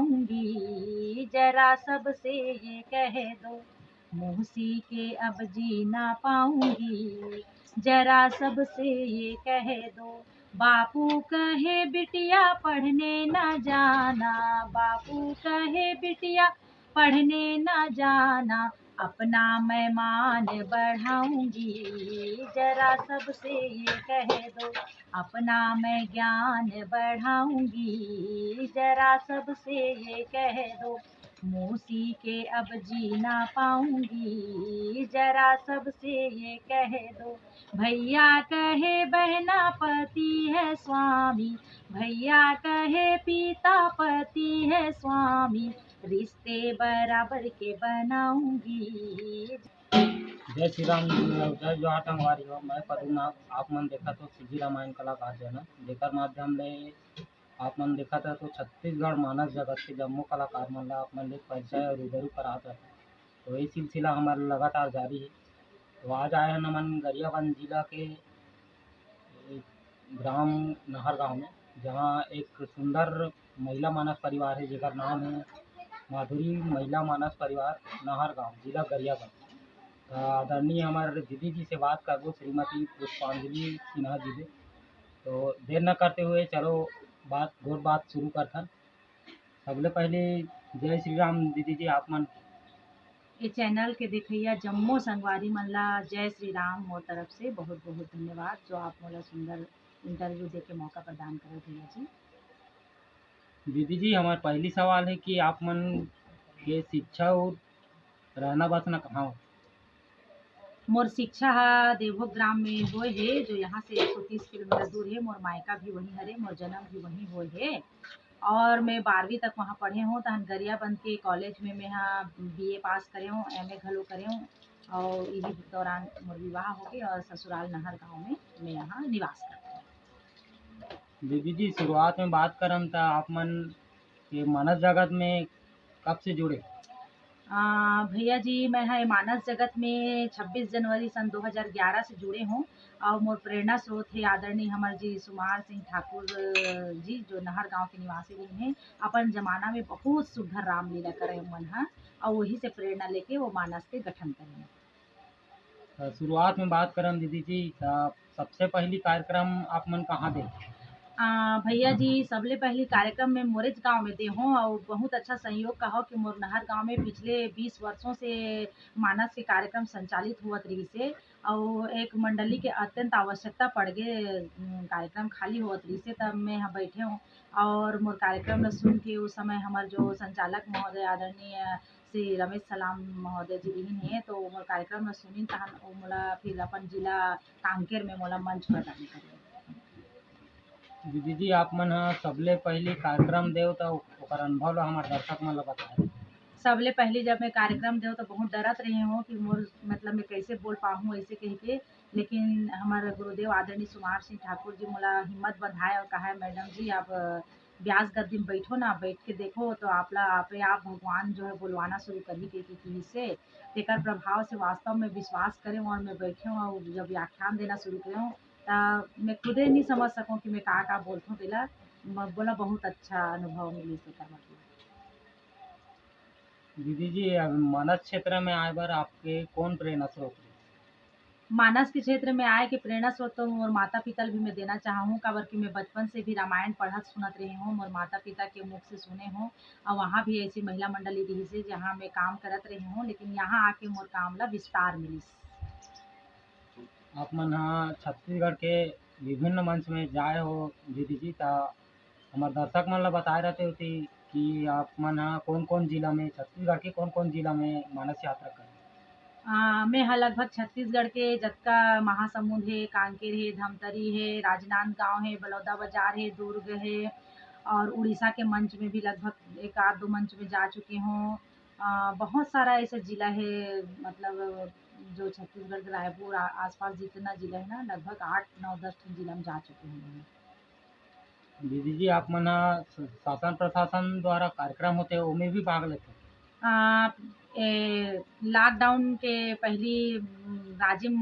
पाऊंगी, जरा सबसे ये कह दो, मूसी के अब जी ना पाऊंगी, जरा सबसे ये कह दो। बापू कहे बिटिया पढ़ने न जाना, बापू कहे बिटिया पढ़ने न जाना, अपना मैं मान बढ़ाऊंगी, जरा सबसे ये कह दो, अपना मैं ज्ञान बढ़ाऊंगी, जरा सबसे ये कह दो, मूसी के अब जी ना पाऊंगी, जरा सबसे ये कह दो। भैया कहे बहना पति है स्वामी, भैया कहे पिता पति है स्वामी, रिश्ते बराबर के बनाऊंगी। जय श्री राम। जय जोहार टंगवारी हो। मैं पद्मनाभ। आप मन देखा तो सिद्धि रामायण कलाकार चैनल जेकर माध्यम ले आप मन देखा था तो छत्तीसगढ़ मानस जगत के जम्मो कलाकार मन ला आप मन ले परिचय और रूबरू करात है। तो यही सिलसिला हमारा लगातार जारी है। तो आज आए हैं नमन गरियाबंद जिला के एक ग्राम नहर गांव में, जहां एक सुंदर महिला मानस परिवार है जेकर नाम है माधुरी महिला मानस परिवार, नहर गांव, जिला गरियाबंद। आदरणीय हमारे दीदी जी से बात करबो, श्रीमती पुष्पांजलि सिन्हा जी से। तो देर न करते हुए चलो बात शुरू करथन। सबले पहले जय श्री राम दीदी जी। आप मन ये चैनल के देखिया जम्मो संगवारी मन ला जय श्री राम। मोर तरफ से बहुत बहुत धन्यवाद जो आप मोला सुंदर इंटरव्यू दे के मौका प्रदान करे भैया जी। दीदी जी, हमारा पहली सवाल है कि आप मन के शिक्षा और रहना बसना कहाँ हो? मोर शिक्षा हा देवभोग ग्राम में होए हे, जो यहाँ से 130 किलोमीटर दूर है। मोर मायका भी वहीं हरे, मोर जन्म भी वहीं होए है, और मैं 12वीं तक वहाँ पढ़े हूँ। तहन गरियाबंद के कॉलेज में मैं यहाँ BA पास करे हूँ, MA घलो करे हूँ, और यही दौरान मोर विवाह हो गए और ससुराल नहर गांव में मैं यहाँ निवास करती हूँ। दीदी जी, शुरुआत में बात करम त आप मन के मानस जगत में कब से जुड़े? भैया जी, मैं है मानस जगत में 26 जनवरी सन 2011 से जुड़े हूँ, और मोर प्रेरणा स्रोत है आदरणीय हमर जी सुमार सिंह ठाकुर जी, जो नहर गांव के निवासी रही हैं। अपन जमाना में बहुत सुघर रामलीला करे मन हा, और वही से प्रेरणा लेके वो मानस के गठन करे। शुरुआत में बात करम दीदी जी, सबसे पहली कार्यक्रम आप मन कहाँ दे? भैया जी, सबले पहली कार्यक्रम में मोरेज गांव में दे हूँ, और बहुत अच्छा संयोग कहो कि मोर नहर गांव में पिछले 20 वर्षों से मानस के कार्यक्रम संचालित हुआ रही से, और एक मंडली के अत्यंत आवश्यकता पड़ गए, कार्यक्रम खाली हुआ रही से, तब मैं यहाँ बैठे हूँ। और मोर कार्यक्रम ला सुन के उस समय हमार जो संचालक महोदय आदरणीय श्री रमेश सलाम महोदय जी रहीन है, तो मोर कार्यक्रम ला सुनिन, तहन वो मोला फिर अपन जिला कांकेर में मोला मंच प्रदान करे। दीदी जी, आप मन ह सबले पहली कार्यक्रम देव तो ओकर अनुभव ला हमारे दर्शक मन ला बताए। सबले पहले जब मैं कार्यक्रम देव तो बहुत डरत रही हूँ कि मोर मतलब मैं कैसे बोल पाऊँ ऐसे कह के, लेकिन हमारे गुरुदेव आदरणीय सुमार सिंह ठाकुर जी मोला हिम्मत बंधाए और कहा, मैडम जी आप ब्यास गद्दी में बैठो ना, बैठ के देखो तो आपे आप भगवान जो है बुलवाना शुरू कर ही देती थी इससे। तेकर प्रभाव से वास्तव में विश्वास करें, और मैं बैठे हूँ और जब व्याख्यान देना शुरू करे हूँ, मैं खुदे नहीं समझ सकूँ कि मैं का बोलती हूँ। तेला बोला बहुत अच्छा अनुभव मिली से कर मतलब। दीदी जी, मानस क्षेत्र में आए बार आपके कौन प्रेरणा स्रोत रहे? मानस के क्षेत्र में आए के प्रेरणा स्रोत तो मोर माता पिता भी मैं देना चाहूँ, काबर कि मैं बचपन से भी रामायण पढ़त सुनत रही हूँ, मोर माता पिता के मुख से सुने हूँ। और वहाँ भी ऐसी महिला मंडली रही से जहाँ मैं काम करत रही हूँ, लेकिन यहाँ आके मोर काम ला विस्तार मिलिस। आप मन ह छत्तीसगढ़ के विभिन्न मंच में जाए हो दीदी जी, ता हमारे दर्शक मन ला बताए रहते होती कि आप मन ह कौन कौन जिला में, छत्तीसगढ़ के कौन कौन जिला में मानस यात्रा करे? मैं हाँ लगभग छत्तीसगढ़ के जतका महासमुंद है, कांकेर है, धमतरी है, राजनांदगांव है, बलौदा बाजार है, दुर्ग है, और उड़ीसा के मंच में भी लगभग एक आध दो मंच में जा चुकी हूँ। बहुत सारा ऐसा जिला है, मतलब जो छत्तीसगढ़ के रायपुर आसपास जितना जिला है ना, लगभग 8 9 10 जिला में जा चुकी हूँ मैं। दीदी जी, आप मन ह शासन प्रशासन द्वारा कार्यक्रम होते ओमे भी भाग लेते? लॉकडाउन के पहली राजिम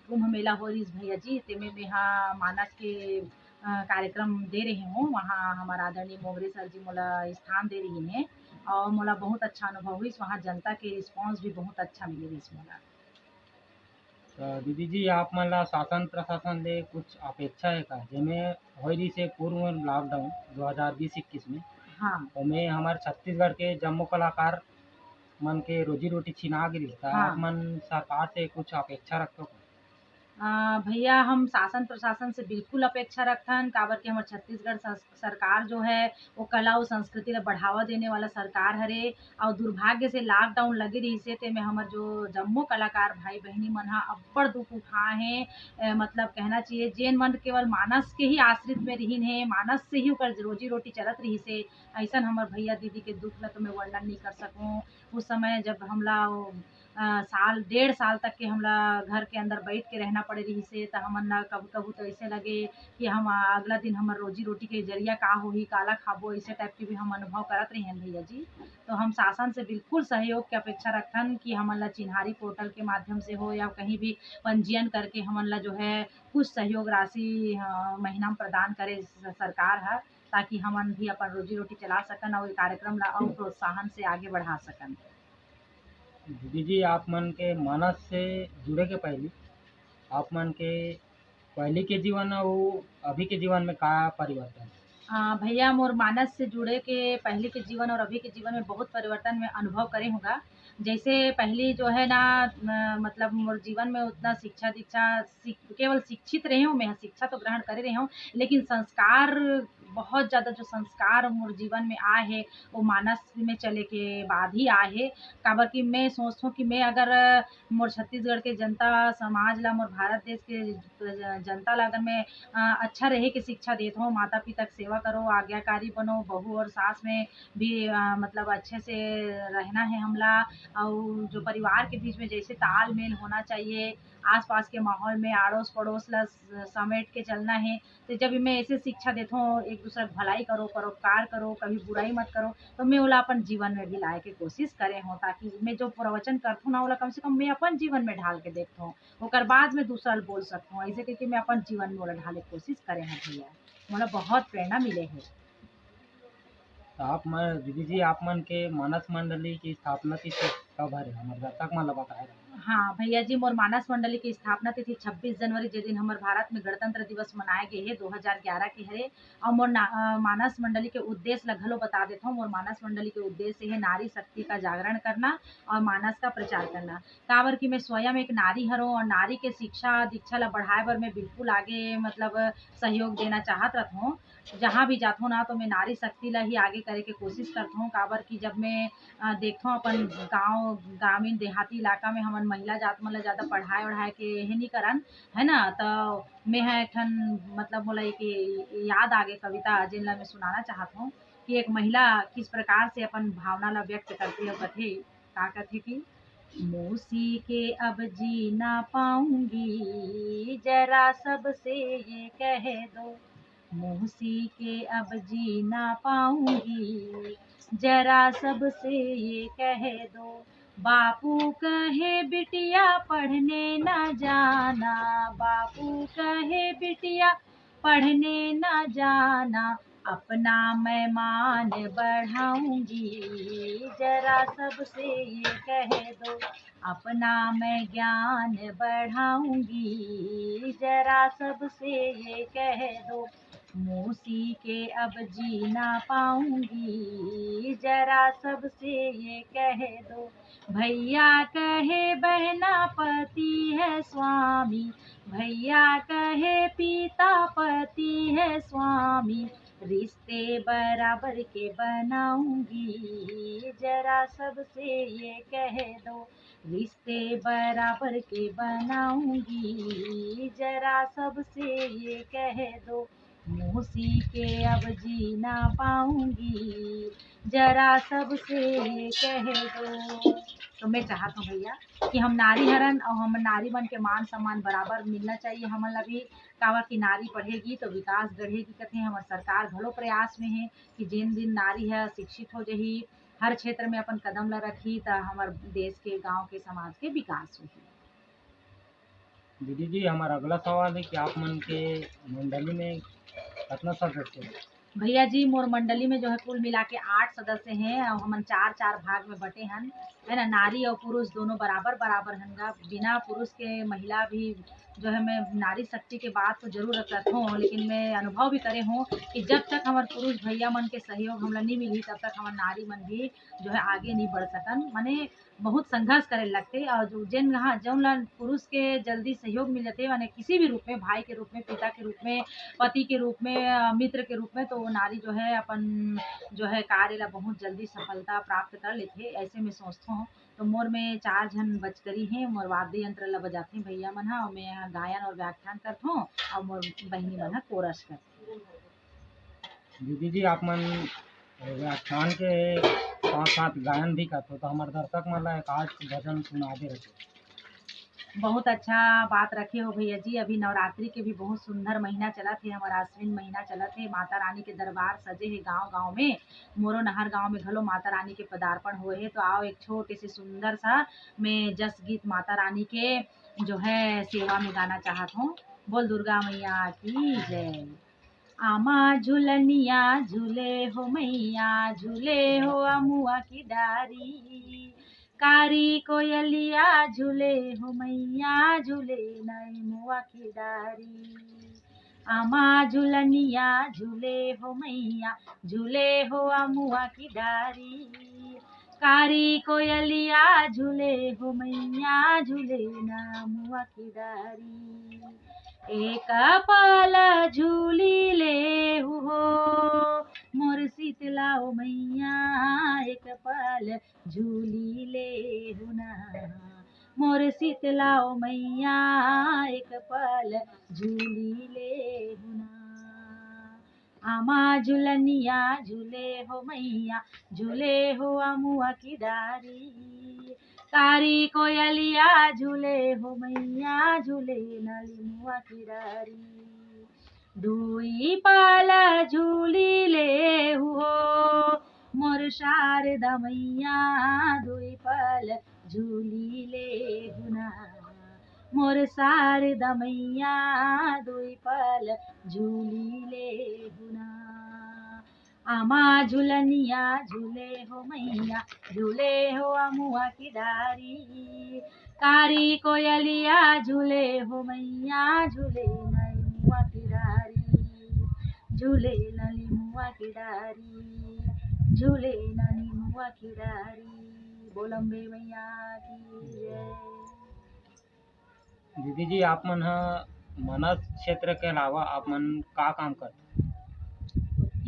कुंभ मेला हो रही भैया जी, तेमे में हाँ मानस के कार्यक्रम दे रही हूँ, वहाँ हमारा आदरणीय मोगरे सर जी मोला स्थान दे रही हैं और मोला बहुत अच्छा अनुभव हुइस, वहाँ जनता के रिस्पॉन्स भी बहुत अच्छा मिले रहिस मोला। दीदी जी आप मन ला शासन प्रशासन ले कुछ अपेक्षा है का जेमे होई रहिस हे पूर्व लॉकडाउन 2020-21 में हाँ, ओमे हमर छत्तीसगढ़ के जम्मो कलाकार मन के रोजी रोटी छिना गिरिस त आप हाँ। मन सरकार से कुछ अपेक्षा रखथव का? भैया हम शासन प्रशासन से बिल्कुल अपेक्षा रखथन काबर के हमर छत्तीसगढ़ सरकार जो है वो कला अउ संस्कृति ला बढ़ावा देने वाला सरकार हरे और दुर्भाग्य से लॉकडाउन लगे रहिस हे तेमे हमर जो जम्मो कलाकार भाई बहिनी मन ह अब्बड़ दुःख उठाए हे। मतलब कहना चाहिए जेन मन केवल मानस के ही आश्रित में रिहिन हे, मानस से ही ओकर रोजी रोटी चलत रहिस हे, अइसन हमर भैया दीदी के दुःख ला तो मैं वर्णन नहीं कर सकूँ। उस समय जब हमला साल डेढ़ साल तक के हमला घर के अंदर बैठ के रहना पड़े रहिस हे त हमन ला कभू-कभू तो अइसे लगे कि हम अगला दिन हमर रोजी-रोटी के ज़रिया का होही, काला खाबो अइसे टाइप के भी हम अनुभव करत रहिन भैया जी। तो हम शासन से बिल्कुल सहयोग के अपेक्षा रखथन कि हमन ला चिन्हारी पोर्टल के माध्यम से हो या कहीं भी पंजीयन करके हमन ला जो है कुछ सहयोग राशि महीना में प्रदान करे सरकार ह, ताकि हमन भी अपन रोजी-रोटी चला सकन और ये कार्यक्रम ला और प्रोत्साहन से आगे बढ़ा सकन। दीदी जी आप मन के मानस से जुड़े के पहली आप मन के पहले के जीवन अउ अभी के जीवन में का परिवर्तन है? भैया मोर मानस से जुड़े के पहले के जीवन और अभी के जीवन में बहुत परिवर्तन मैं अनुभव करे होगा। जैसे पहले जो है ना मतलब मोर जीवन में उतना शिक्षा-दीक्षा केवल शिक्षित रही हूँ मैं, शिक्षा तो ग्रहण करे रही हूँ, लेकिन संस्कार बहुत ज़्यादा जो संस्कार मोर जीवन में आए हे, वो मानस में चले के बाद ही आए हे। काबर कि मैं सोचथों हूँ कि मैं अगर मोर छत्तीसगढ़ के जनता समाज ला, मोर भारत देश के जनता ला अगर मैं अच्छा रहे के शिक्षा देत हूँ, माता-पिता की सेवा करो, आज्ञाकारी बनो, बहू और सास में भी मतलब अच्छे से रहना है हमला और जो परिवार के बीच में जैसे तालमेल होना चाहिए, आस-पास के माहौल में अड़ोस-पड़ोस ला समेट के चलना है। तो जब मैं ऐसे शिक्षा देत हूँ, एक-दूसरे की भलाई करो, परोपकार करो, कभी बुराई मत करो, तो मैं ओला अपन जीवन में भी लाए के कोशिश करे हूँ ताकि मैं जो प्रवचन करथों ना ओला कम से कम मैं अपन जीवन में ढाल के देखथों। ओकर बाद में दूसरा ल बोल सकथों। ऐसे करके मैं अपन जीवन में ओला ढाले के कोशिश करे हव भैया। मोला बहुत प्रेरणा मिले हे। तो आप मन दीदी जी आप मन के मानस मंडली की स्थापना तिथि कब हरे हमर दर्शक मन ला बताए रहे? हाँ, भैया जी मोर मानस मंडली की स्थापना तिथि 26 जनवरी जे दिन हमर भारत में गणतंत्र दिवस मनाए गे हे 2011 के हरे और मोर मानस मंडली के उद्देश्य ला घलो बता देत हूँ। मोर मानस मंडली के उद्देश्य है नारी शक्ति का जागरण करना और मानस का प्रचार करना। काबर कि मैं स्वयं एक नारी हरों और नारी के शिक्षा-दीक्षा ला बढ़ाए बर मैं बिल्कुल आगे मतलब सहयोग देना चाहत रथों। जहाँ भी जाथों ना तो मैं नारी शक्ति ला ही आगे करे के कोशिश करथों काबर कि जब मैं देखथों अपन गाँव ग्रामीण देहाती इलाका में हमन महिला जात मन ला ज़्यादा पढ़ाए-वढ़ाए के हे नी करन, है ना? तो मैं ह एक ठन मतलब मोला एक याद आगे कविता जेन ला मैं सुनाना चाहत हूँ कि एक महिला किस प्रकार से अपन भावना ला व्यक्त करती है, कथे का कथे कि मौसी के अब जी ना पाऊँगी, ज़रा सबसे ये कह दो। मौसी के अब जी ना पाऊँगी, ज़रा सबसे ये कह दो। बापू कहे बिटिया पढ़ने न जाना, बापू कहे बिटिया पढ़ने न जाना, अपना मैं मान बढ़ाऊँगी, ज़रा सबसे ये कह दो। अपना मैं ज्ञान बढ़ाऊँगी, ज़रा सबसे ये कह दो। मौसी के अब जी ना पाऊँगी, ज़रा सबसे ये कह दो। भैया कहे बहना पति है स्वामी, भैया कहे पिता पति है स्वामी, रिश्ते बराबर के बनाऊँगी, ज़रा सबसे ये कह दो। रिश्ते बराबर के बनाऊँगी, ज़रा सबसे ये कह दो। मौसी के अब जी ना पाऊँगी, ज़रा सबसे ये कह दो। तो मैं चाहत हूँ भैया कि हम नारी हरन और हम नारी मन के मान-सम्मान बराबर मिलना चाहिए हमन ला भी। काबर कि नारी पढ़ेगी तो विकास गढ़ेगी कथे हमर सरकार घलो प्रयास में हे कि जेन दिन नारी ह शिक्षित हो जाही, हर क्षेत्र में अपन कदम ला रखही त हमर देश के, गाँव के, समाज के विकास होही। दीदी जी हमारा अगला सवाल है कि आप मन के मंडली में कितना सदस्य? भैया जी मोर मंडली में जो है कुल मिला के 8 सदस्य हैं और हमन 4-4 भाग में बटे हन, है ना। नारी और पुरुष दोनों बराबर बराबर हनगा। बिना पुरुष के महिला भी जो है मैं नारी शक्ति के बात तो जरूर करत हूँ, लेकिन मैं अनुभव भी करे हूँ कि जब तक हमार पुरुष भैया मन के सहयोग हमला नहीं मिली तब तक हमार नारी मन भी जो है आगे नहीं बढ़ सकन। माने बहुत संघर्ष करे लगते और जो जिन हाँ जौन ला पुरुष के जल्दी सहयोग मिल जाते माने किसी भी रूप में, भाई के रूप में, पिता के रूप में, पति के रूप में, मित्र के रूप में, तो वो नारी जो है अपन जो है कार्य ला बहुत जल्दी सफलता प्राप्त कर लेते। ऐसे में सोचता हूँ तो मोर में 4 जन बचकरी हैं। मोर वाद्य यंत्र ला बजाते भैया मन हा और मैं यहाँ गायन और व्याख्यान करत हूँ और मोर बहिनी मन हा कोरस करती। दीदी जी आप मन व्याख्यान के साथ साथ गायन भी करते हो, तो हमारे दर्शक मन ला एक आज भजन सुना दे रहे। बहुत अच्छा बात रखे हो भैया जी। अभी नवरात्रि के भी बहुत सुंदर महीना चला थे, हमारा आश्विन महीना चला थे। माता रानी के दरबार सजे है गांव गांव में। मोरो नहर गांव में घलो माता रानी के पदार्पण हुए है। तो आओ एक छोटे से सुंदर सा मैं जस गीत माता रानी के जो है सेवा में गाना चाहत हूँ। बोल दुर्गा मैया की जय। आमा झुलनिया झूले हो मैया, झूले हो अमुआ की डारी। कारी कोयलिया झूले हो मैया, झूले नई मुआ की डारी। आमा झुलनिया झूले हो मैया, झूले हो अमुआ की डारी। कारी कोयलिया झूले हो मैया, झूले ना मुआ की डारी। एक पल झूली ले हो मोर शीतला ओ मैया, एक पल झूली ले हुना मोर शीतला ओ मैया, एक पल झूली ले हुना। आमा झुलनिया झूले हो मैया, झूले हो अमुआ की डारी। कारी कोयलिया झूले हो मैया, झूले नली मुआ की डारी। दुई पाल झूली ले हो मोर शारदा मैया, दुई पाल झूली ले हुना मोर शारदा मैया, दुई पाल झूली ले हुना। आमा झुलनिया झूले हो मैया, झूले हो अमुआ की डारी। कारी कोयलिया झूले हो मैया, झूले नई मुआ की डारी। झूले नली मुआ की डारी, झूले नली मुआ की डारी। बोलम्बे मैया की जय। दीदी जी आप मन हा मानस क्षेत्र के अलावा आप मन का काम करते?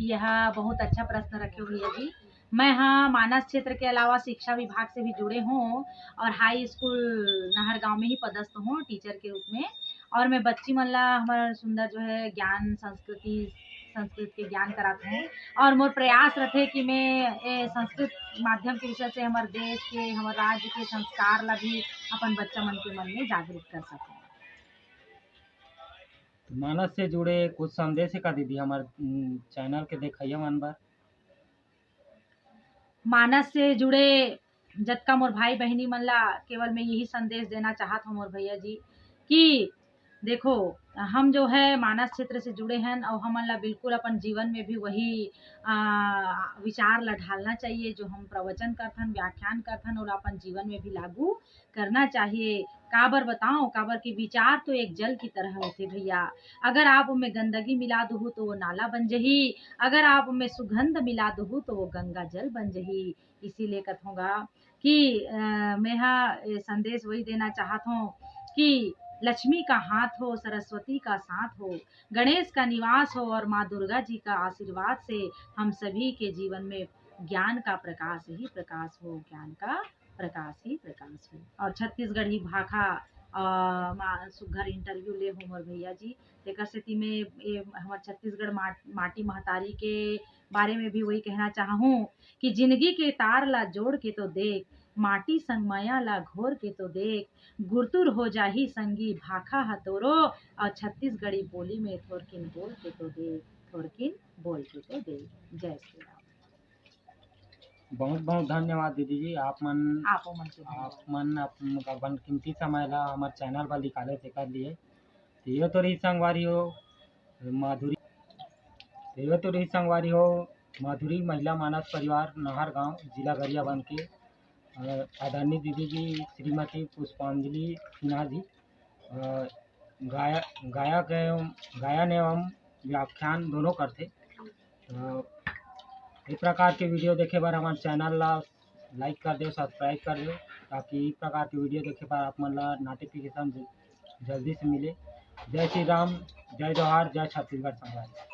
यह बहुत अच्छा प्रश्न रखे हो भैया जी। मैं हाँ मानस क्षेत्र के अलावा शिक्षा विभाग से भी जुड़े हूँ और हाई स्कूल नहर गांव में ही पदस्थ हूँ टीचर के रूप में। और मैं बच्ची मन ला हमारा सुंदर जो है ज्ञान संस्कृत के ज्ञान कराते हैं। और मोर प्रयास रहे कि मैं संस्कृत माध्यम के विषय से हमारे देश के, हमारे राज्य के संस्कार ला भी अपन बच्चा मन के मन में जागृत कर सकें। तो मानस से जुड़े कुछ संदेश है का दीदी हमारे चैनल के देखिए मन बार? मानस से जुड़े जतका मोर भाई बहनी मन ला केवल मैं यही संदेश देना चाहत हूँ मोर भैया जी कि देखो हम जो है मानस क्षेत्र से जुड़े हैं और हमन ला बिल्कुल अपन जीवन में भी वही विचार ला ढालना चाहिए जो हम प्रवचन करथन, व्याख्यान करथन और अपन जीवन में भी लागू करना चाहिए। काबर बताओ, काबर की विचार तो एक जल की तरह होते भैया। अगर आप उनमें गंदगी मिला दो तो वो नाला बन जही, अगर आप उनमें सुगंध मिला दो तो वो गंगा जल बन जही। इसीलिए कहूँगा कि मैं संदेश वही देना चाहत हूँ कि लक्ष्मी का हाथ हो, सरस्वती का साथ हो, गणेश का निवास हो और माँ दुर्गा जी का आशीर्वाद से हम सभी के जीवन में ज्ञान का प्रकाश ही प्रकाश हो, ज्ञान का प्रकाश ही प्रकाश हो। और छत्तीसगढ़ी भाखा सुघर इंटरव्यू ले हो मोर भैया जी। तेकर सेती में हमार छत्तीसगढ़ माटी महतारी के बारे में भी वही कहना चाहूँ कि जिंदगी के तार ला जोड़ के तो देख, माटी संग माया ला घोर के तो देख, गुरतुर हो जाही संगी भाखा हतोरो और छत्तीसगढ़ी बोली में थोरकिन बोल के तो देख, थोरकिन बोल के तो देख। जय श्री राम। बहुत बहुत धन्यवाद दीदी जी। आप मन अपन कीमती समय ला हमारे चैनल पर निकाले थे कर लिए। तो ये तो रही संगवारी हो माधुरी। एगो तो रही संगवारी हो माधुरी महिला मानस परिवार नहर गांव जिला गरियाबंद के आदरणीय दीदी जी श्रीमती पुष्पांजलि सिन्हा जी गायन एवं व्याख्यान दोनों करते। इस प्रकार के वीडियो देखे बार हमारे चैनल ला लाइक कर दो, सब्सक्राइब कर दो, ताकि इस प्रकार की वीडियो देखे बार आप मन ला नोटिफिकेशन जल्दी से मिले। जय श्री राम, जय जवाहर, जय छत्तीसगढ़ संघर्ष।